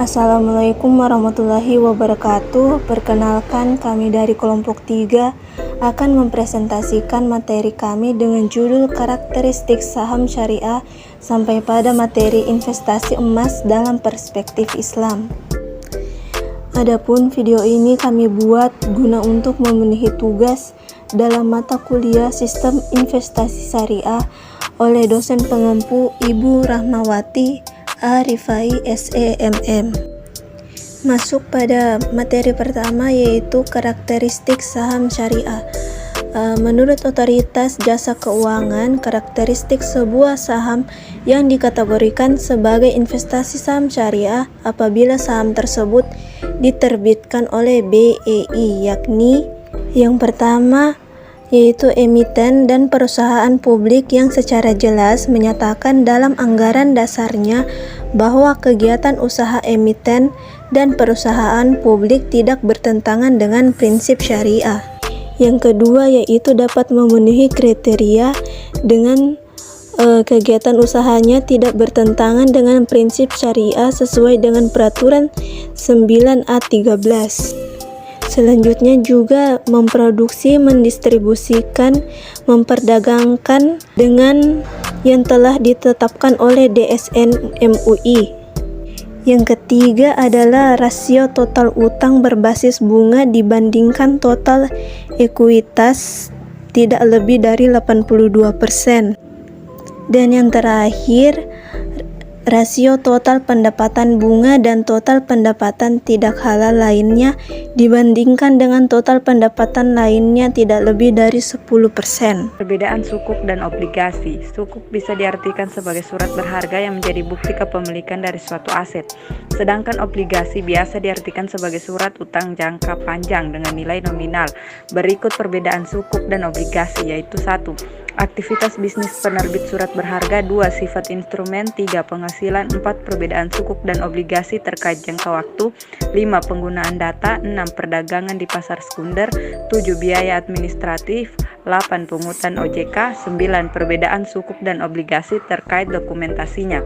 Assalamualaikum warahmatullahi wabarakatuh. Perkenalkan, kami dari kelompok 3 akan mempresentasikan materi kami dengan judul karakteristik saham syariah sampai pada materi investasi emas dalam perspektif Islam. Adapun video ini kami buat guna untuk memenuhi tugas dalam mata kuliah Sistem Investasi Syariah oleh dosen pengampu Ibu Rahmawati Arifai SEMM. Masuk pada materi pertama, yaitu karakteristik saham syariah. Menurut Otoritas Jasa Keuangan, karakteristik sebuah saham yang dikategorikan sebagai investasi saham syariah apabila saham tersebut diterbitkan oleh BEI, yakni yang pertama yaitu emiten dan perusahaan publik yang secara jelas menyatakan dalam anggaran dasarnya bahwa kegiatan usaha emiten dan perusahaan publik tidak bertentangan dengan prinsip syariah. Yang kedua yaitu dapat memenuhi kriteria dengan kegiatan usahanya tidak bertentangan dengan prinsip syariah sesuai dengan peraturan 9A13. Selanjutnya juga memproduksi, mendistribusikan, memperdagangkan dengan yang telah ditetapkan oleh DSN MUI. Yang ketiga adalah rasio total utang berbasis bunga dibandingkan total ekuitas tidak lebih dari 82%. Dan yang terakhir, rasio total pendapatan bunga dan total pendapatan tidak halal lainnya dibandingkan dengan total pendapatan lainnya tidak lebih dari 10%. Perbedaan sukuk dan obligasi. Sukuk bisa diartikan sebagai surat berharga yang menjadi bukti kepemilikan dari suatu aset. Sedangkan obligasi biasa diartikan sebagai surat utang jangka panjang dengan nilai nominal. Berikut perbedaan sukuk dan obligasi, yaitu 1. Aktivitas bisnis penerbit surat berharga. 2. Sifat instrumen. 3. Penghasilan. 4. Perbedaan sukuk dan obligasi terkait jangka waktu. 5. Penggunaan data. 6. Perdagangan di pasar sekunder. 7. Biaya administratif. 8. Pungutan OJK. 9. Perbedaan sukuk dan obligasi terkait dokumentasinya.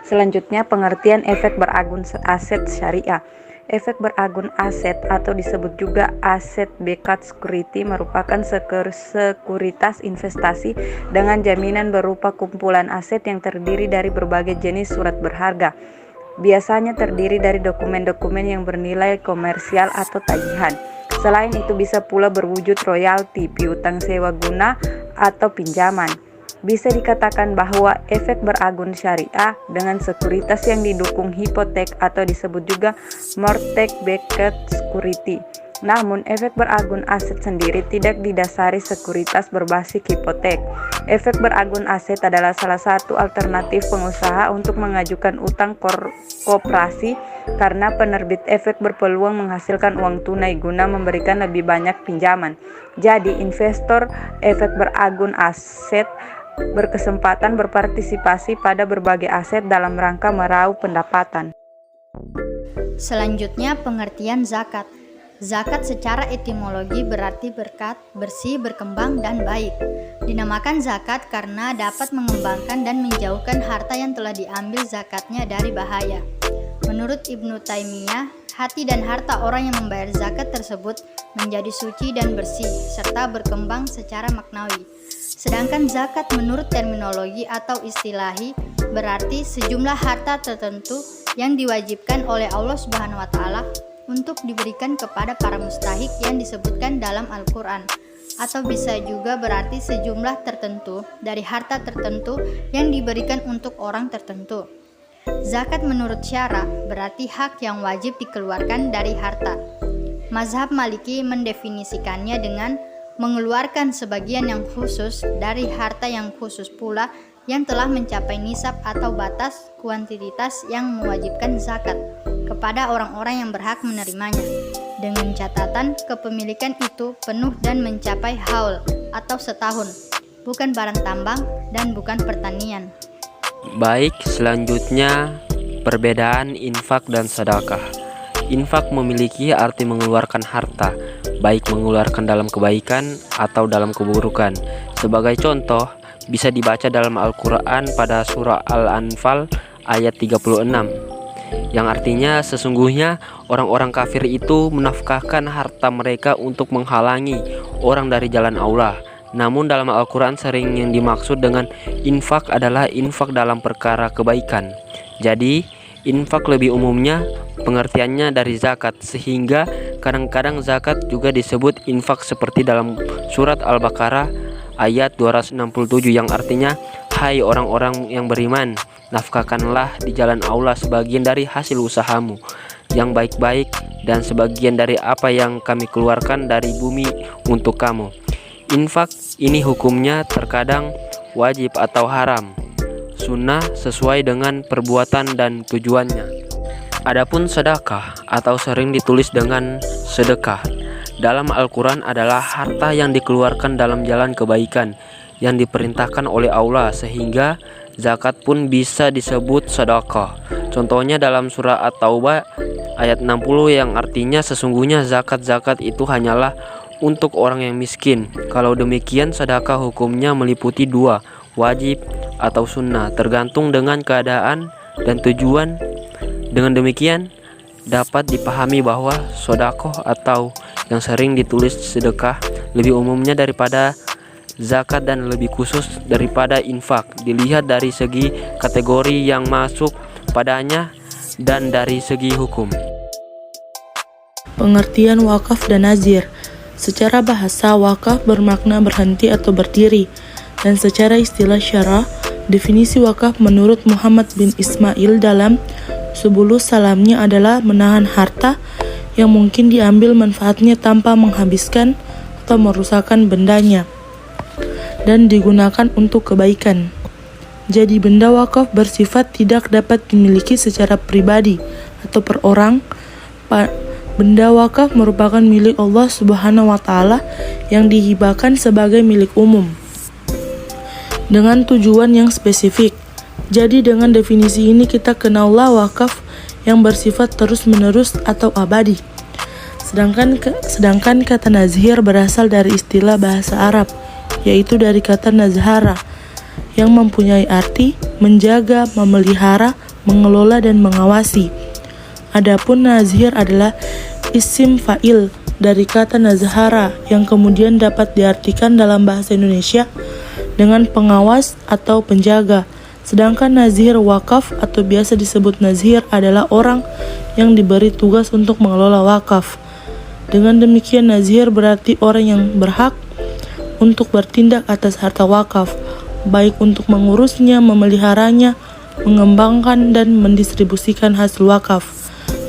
Selanjutnya, pengertian efek beragun aset syariah. Efek beragun aset atau disebut juga asset-backed security merupakan sekuritas investasi dengan jaminan berupa kumpulan aset yang terdiri dari berbagai jenis surat berharga. Biasanya terdiri dari dokumen-dokumen yang bernilai komersial atau tagihan. Selain itu bisa pula berwujud royalti, piutang sewa guna, atau pinjaman. Bisa dikatakan bahwa efek beragun syariah dengan sekuritas yang didukung hipotek atau disebut juga mortgage-backed security. Namun, efek beragun aset sendiri tidak didasari sekuritas berbasis hipotek. Efek beragun aset adalah salah satu alternatif pengusaha untuk mengajukan utang koperasi karena penerbit efek berpeluang menghasilkan uang tunai guna memberikan lebih banyak pinjaman. Jadi, investor efek beragun aset berkesempatan berpartisipasi pada berbagai aset dalam rangka meraup pendapatan. Selanjutnya, pengertian zakat. Zakat secara etimologi berarti berkat, bersih, berkembang, dan baik. Dinamakan zakat karena dapat mengembangkan dan menjauhkan harta yang telah diambil zakatnya dari bahaya. Menurut Ibnu Taimiyah, hati dan harta orang yang membayar zakat tersebut menjadi suci dan bersih, serta berkembang secara maknawi. Sedangkan zakat menurut terminologi atau istilahi berarti sejumlah harta tertentu yang diwajibkan oleh Allah Subhanahu wa taala untuk diberikan kepada para mustahik yang disebutkan dalam Al-Qur'an, atau bisa juga berarti sejumlah tertentu dari harta tertentu yang diberikan untuk orang tertentu. Zakat menurut syara berarti hak yang wajib dikeluarkan dari harta. Mazhab Maliki mendefinisikannya dengan mengeluarkan sebagian yang khusus dari harta yang khusus pula yang telah mencapai nisab atau batas kuantitas yang mewajibkan zakat kepada orang-orang yang berhak menerimanya, dengan catatan kepemilikan itu penuh dan mencapai haul atau setahun, bukan barang tambang dan bukan pertanian. Baik, selanjutnya perbedaan infak dan sedekah. Infak memiliki arti mengeluarkan harta, baik mengeluarkan dalam kebaikan atau dalam keburukan. Sebagai contoh, bisa dibaca dalam Al-Quran pada surah Al-Anfal ayat 36. yang artinya sesungguhnya orang-orang kafir itu menafkahkan harta mereka untuk menghalangi orang dari jalan Allah. Namun dalam Al-Quran sering yang dimaksud dengan infak adalah infak dalam perkara kebaikan. Jadi infak lebih umumnya pengertiannya dari zakat, sehingga kadang-kadang zakat juga disebut infak seperti dalam surat Al-Baqarah ayat 267 yang artinya, hai orang-orang yang beriman, nafkahkanlah di jalan Allah sebagian dari hasil usahamu yang baik-baik dan sebagian dari apa yang kami keluarkan dari bumi untuk kamu. Infak ini hukumnya terkadang wajib atau haram, sunnah sesuai dengan perbuatan dan tujuannya. Adapun sedekah atau sering ditulis dengan sedekah dalam Al-Quran adalah harta yang dikeluarkan dalam jalan kebaikan yang diperintahkan oleh Allah, sehingga zakat pun bisa disebut sedekah. Contohnya dalam surah At-Taubah ayat 60 yang artinya sesungguhnya zakat-zakat itu hanyalah untuk orang yang miskin. Kalau demikian sedekah hukumnya meliputi dua, wajib atau sunnah, tergantung dengan keadaan dan tujuan. Dengan demikian dapat dipahami bahwa sedekah atau yang sering ditulis sedekah lebih umumnya daripada zakat dan lebih khusus daripada infak, dilihat dari segi kategori yang masuk padanya dan dari segi hukum. Pengertian wakaf dan nazir. Secara bahasa, wakaf bermakna berhenti atau berdiri, dan secara istilah syara, definisi wakaf menurut Muhammad bin Ismail dalam Subulus Salamnya adalah menahan harta yang mungkin diambil manfaatnya tanpa menghabiskan atau merusakkan bendanya dan digunakan untuk kebaikan. Jadi benda wakaf bersifat tidak dapat dimiliki secara pribadi atau per orang. Benda wakaf merupakan milik Allah Subhanahu wa Ta'ala yang dihibahkan sebagai milik umum dengan tujuan yang spesifik. Jadi dengan definisi ini kita kenallah wakaf yang bersifat terus-menerus atau abadi. Sedangkan kata nazhir berasal dari istilah bahasa Arab, yaitu dari kata nazhara, yang mempunyai arti menjaga, memelihara, mengelola, dan mengawasi. Adapun nazhir adalah isim fa'il dari kata nazhara yang kemudian dapat diartikan dalam bahasa Indonesia dengan pengawas atau penjaga. Sedangkan nazir wakaf atau biasa disebut nazir adalah orang yang diberi tugas untuk mengelola wakaf. Dengan demikian nazir berarti orang yang berhak untuk bertindak atas harta wakaf, baik untuk mengurusnya, memeliharanya, mengembangkan dan mendistribusikan hasil wakaf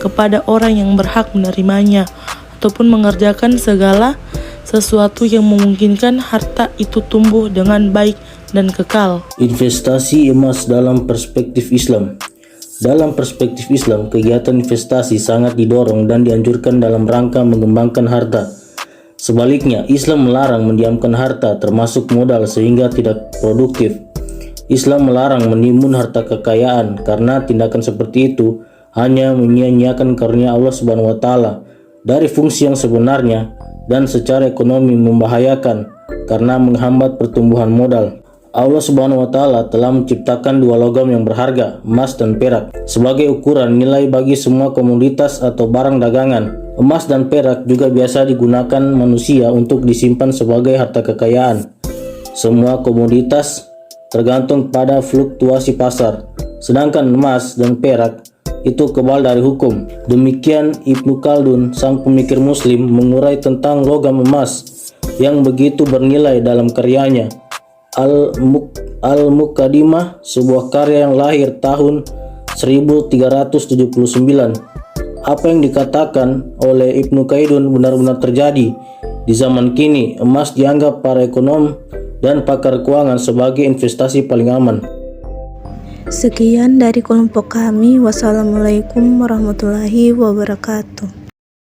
kepada orang yang berhak menerimanya, ataupun mengerjakan segala sesuatu yang memungkinkan harta itu tumbuh dengan baik dan kekal. Investasi emas dalam perspektif Islam. Dalam perspektif Islam, kegiatan investasi sangat didorong dan dianjurkan dalam rangka mengembangkan harta. Sebaliknya, Islam melarang mendiamkan harta termasuk modal sehingga tidak produktif. Islam melarang menimbun harta kekayaan karena tindakan seperti itu hanya menyia-nyiakan karunia Allah Subhanahu wa Ta'ala dari fungsi yang sebenarnya dan secara ekonomi membahayakan karena menghambat pertumbuhan modal. Allah Subhanahu wa Ta'ala telah menciptakan dua logam yang berharga, emas dan perak, sebagai ukuran nilai bagi semua komoditas atau barang dagangan. Emas dan perak juga biasa digunakan manusia untuk disimpan sebagai harta kekayaan. Semua komoditas tergantung pada fluktuasi pasar, sedangkan emas dan perak itu kebal dari hukum. Demikian Ibnu Khaldun, sang pemikir muslim, mengurai tentang logam emas yang begitu bernilai dalam karyanya Al-Muqaddimah, sebuah karya yang lahir tahun 1379. Apa yang dikatakan oleh Ibnu Khaldun benar-benar terjadi. Di zaman kini, emas dianggap para ekonom dan pakar keuangan sebagai investasi paling aman. Sekian dari kelompok kami. Wassalamualaikum warahmatullahi wabarakatuh.